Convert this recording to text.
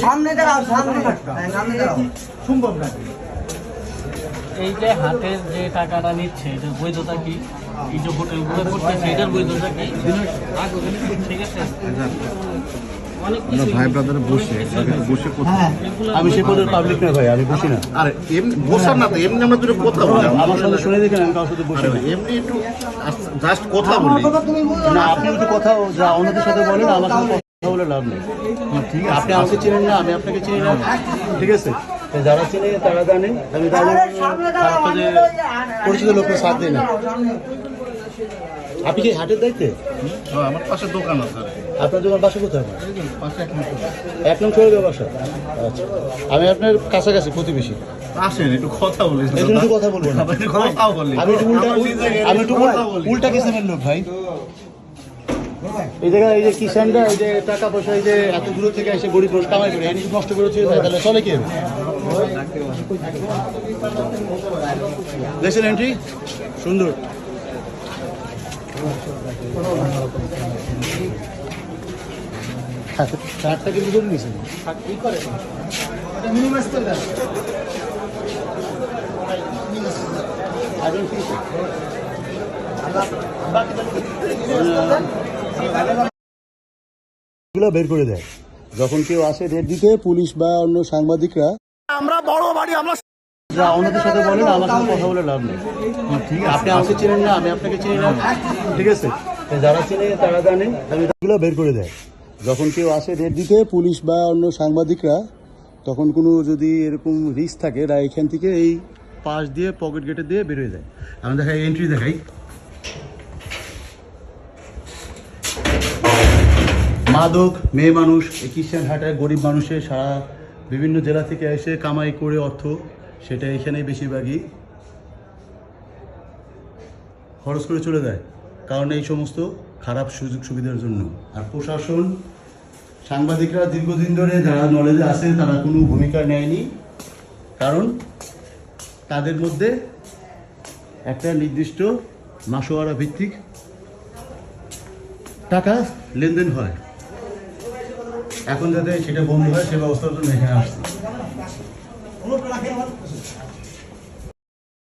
সামনে দাঁড়াও, সামনে দাঁড়াও। সম্ভব না। এই যে হাটের যে টাকাটা নিচ্ছে এটার বৈধতা কি? এই যে হোটেলগুলো করতেছে এটার বৈধতা কি? ঠিক আছে, ভাই ব্রাদারে বসে বসে আমি সে পদের পাবলিক না ভাই, আমি বসি না। আরে এমনি বসার না তো, এমনি আমরা দুটো কথা বলি। আমার সাথে শুনে দেখেন, আমি কারোর সাথে বসি না। এমনি একটু জাস্ট কথা বলি। না, আপনি একটু কথা যা অন্যদের সাথে বলেন, আমার সাথে কথা বলে লাভ নেই। ঠিক আছে, আপনি আমাকে চেনেন না, আমি আপনাকে চিনি না, ঠিক আছে? যারা চিনে তারা জানে, আমি তাদের পরিচিত লোকের সাথ দিই না। আপনি কি হাটের দায়িত্বে? আমার পাশে দোকান আছে। আপনার দোকান বাসা কোথায়? পাশে এক নং সড়কে বাসা। আচ্ছা, আমি আপনার কাছাকাছি প্রতিবেশী। আসেন একটু কথা বলি। একটু কথা বলবো না, কথা বলি। আমি একটু উল্টা কিসেমের লোক ভাই। এই জায়গায় এই যে কিষানরা এই যে টাকা পয়সা এই যে এত দূর থেকে এসে গরিব মানুষ কামাই করে এটি নষ্ট করে চলে যায়, তাহলে চলে কি? দেখছেন এন্ট্রি সুন্দর। চারটা কিন্তু করে নিয়েছেন। বের করে দেয় যখন কেউ আসে রেড দিতে, পুলিশ বা অন্য সাংবাদিকরা। আমরা বড় বাড়ি, আমরা যা অন্যদের সাথে বলেন, আমার সাথে কথা বলে লাভ নেই। ঠিক আছে, আপনি আমাকে চিনেন না, আমি আপনাকে চিনি না, ঠিক আছে? যারা চিনে তারা জানে, আমি এগুলো বের করে দেয় যখন কেউ আসে রেড দিতে, পুলিশ বা অন্য সাংবাদিকরা। তখন কোনো যদি এরকম রিস্ক থাকে, এরা এখান থেকে এই পাশ দিয়ে পকেট গেটে দিয়ে বেরোয় যায়। আমি দেখাই, এন্ট্রি দেখাই। মাদক, মেয়ে মানুষ, এই খ্রিস্টান হাটায় গরিব মানুষের সারা বিভিন্ন জেলা থেকে এসে কামাই করে অর্থ, সেটা এখানেই বেশিরভাগই খরচ করে চলে যায়, কারণ এই সমস্ত খারাপ সুযোগ সুবিধার জন্য। আর প্রশাসন, সাংবাদিকরা দীর্ঘদিন ধরে যারা নলেজে আছে তারা কোনো ভূমিকা নেয়নি, কারণ তাদের মধ্যে একটা নির্দিষ্ট মাসোয়ারা ভিত্তিক টাকা লেনদেন হয়। এখন যাতে সেটা বন্ধ হয় সে ব্যবস্থার জন্য এখানে আসছে।